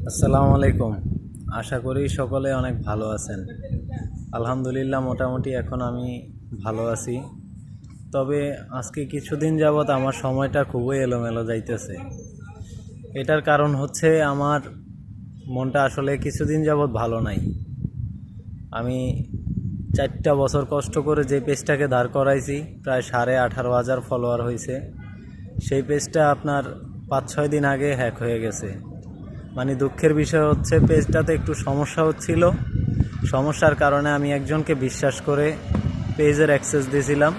আসসালামু আলাইকুম। আশা করি সকলে অনেক ভালো আছেন। আলহামদুলিল্লাহ মোটামুটি এখন আমি ভালো আছি। তবে আজকে কিছুদিন যাবৎ আমার সময়টা খুবই এলোমেলো যাইতেছে। এটার কারণ হচ্ছে আমার মনটা আসলে কিছুদিন যাবৎ ভালো নাই। আমি 4টা বছর কষ্ট করে যে পেজটাকে দাঁড় করাইছি, প্রায় 18,500 ফলোয়ার হয়েছে। সেই পেজটা আপনার 5-6 দিন আগে হ্যাক হয়ে গেছে। মানে দুঃখের বিষয় হচ্ছে পেজটাতে একটু সমস্যা হচ্ছিল। সমস্যার কারণে আমি একজনকে বিশ্বাস করে পেজের অ্যাক্সেস দিয়েছিলাম,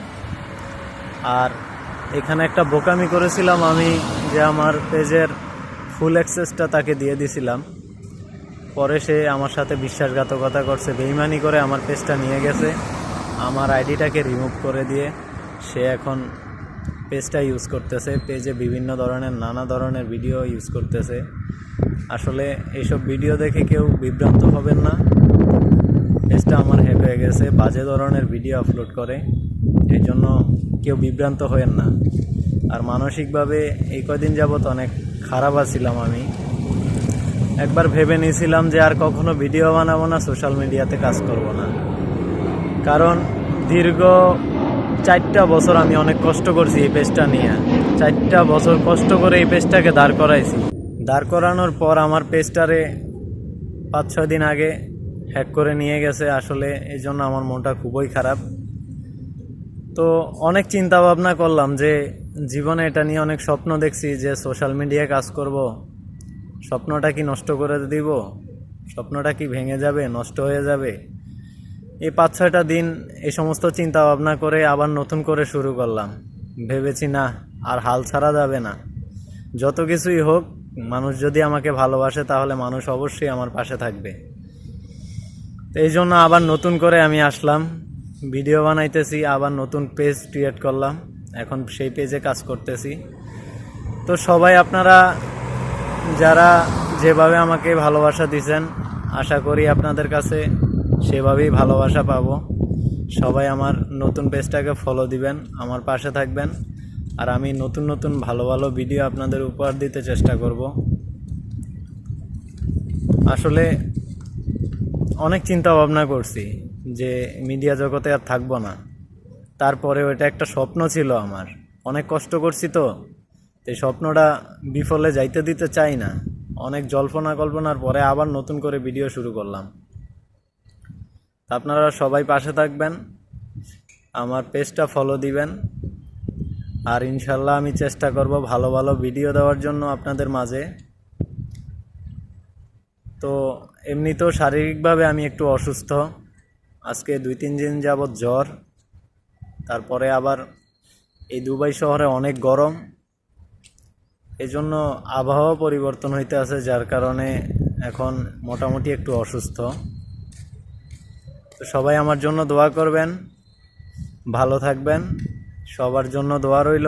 আর এখানে একটা বোকামি করেছিলাম আমি, যে আমার পেজের ফুল অ্যাক্সেসটা তাকে দিয়ে দিয়েছিলাম। পরে সে আমার সাথে বিশ্বাসঘাতকতা করছে, বেইমানি করে আমার পেজটা নিয়ে গেছে। আমার আইডিটাকে রিমুভ করে দিয়ে সে এখন পেজটা ইউজ করতেছে। পেজে বিভিন্ন ধরনের নানা ধরনের ভিডিও ইউজ করতেছে। আসলে এইসব ভিডিও দেখে কেউ বিভ্রান্ত হবেন না। পেজটা আমার হ্যাক হয়ে গেছে, বাজে ধরনের ভিডিও আপলোড করে, এই জন্য কেউ বিভ্রান্ত হবেন না। আর মানসিকভাবে এই কদিন যাবৎ অনেক খারাপ আছিলাম আমি। একবার ভেবে নিয়েছিলাম যে আর কখনো ভিডিও বানাবো না, সোশ্যাল মিডিয়াতে কাজ করব না। কারণ দীর্ঘ 4টা বছর আমি অনেক কষ্ট করছি এই পেজটা নিয়ে। 4টা বছর কষ্ট করে এই পেজটাকে দাঁড় করাইছি। দাঁড় করানোর পর আমার পেজটারে 5-6 দিন আগে হ্যাক করে নিয়ে গেছে। আসলে এই জন্য আমার মনটা খুবই খারাপ। তো অনেক চিন্তা ভাবনা করলাম যে জীবনে এটা নিয়ে অনেক স্বপ্ন দেখছি যে সোশ্যাল মিডিয়ায় কাজ করব। স্বপ্নটা কি নষ্ট করে দিব? স্বপ্নটা কি ভেঙে যাবে, নষ্ট হয়ে যাবে? এই 5-6টা দিন এই সমস্ত চিন্তা ভাবনা করে আবার নতুন করে শুরু করলাম। ভেবেছি না, আর হাল ছাড়া যাবে না। যত কিছুই হোক, মানুষ যদি আমাকে ভালোবাসে তাহলে মানুষ অবশ্যই আমার পাশে থাকবে। তো এই জন্য আবার নতুন করে আমি আসলাম, ভিডিও বানাইতেছি, আবার নতুন পেজ ক্রিয়েট করলাম, এখন সেই পেজে কাজ করতেছি। তো সবাই আপনারা যারা যেভাবে আমাকে ভালোবাসা দিয়েছেন, আশা করি আপনাদের কাছে সেভাবেই ভালোবাসা পাবো। সবাই আমার নতুন পেজটাকে ফলো দিবেন, আমার পাশে থাকবেন, আর আমি নতুন নতুন ভালো ভালো ভিডিও আপনাদের উপহার দিতে চেষ্টা করব। আসলে অনেক চিন্তা ভাবনা করছি যে মিডিয়া জগতে আর থাকবো না। তারপরেও এটা একটা স্বপ্ন ছিল আমার, অনেক কষ্ট করছি। তো এই স্বপ্নটা বিফলে যাইতে দিতে চাই না। অনেক জল্পনা কল্পনার পরে আবার নতুন করে ভিডিও শুরু করলাম। আপনারা সবাই পাশে থাকবেন, আমার পেজটা ফলো দিবেন, আর ইনশাল্লাহ আমি চেষ্টা করব ভালো ভালো ভিডিও দেওয়ার জন্য আপনাদের মাঝে। তো এমনিতেও শারীরিকভাবে আমি একটু অসুস্থ। আজকে 2-3 দিন যাবৎ জ্বর। তারপরে আবার এই দুবাই শহরে অনেক গরম, এই জন্য আবহাওয়া পরিবর্তন হইতে আছে, যার কারণে এখন মোটামুটি একটু অসুস্থ। তো সবাই আমার জন্য দোয়া করবেন, ভালো থাকবেন, সবার জন্য দোয়া রইল।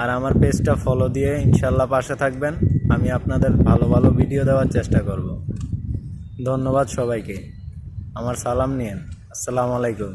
আর আমার পেজটা ফলো দিয়ে ইনশাল্লাহ পাশে থাকবেন। আমি আপনাদের ভালো ভালো ভিডিও দেওয়ার চেষ্টা করব। ধন্যবাদ সবাইকে, আমার সালাম নিয়েন। আসসালামু আলাইকুম।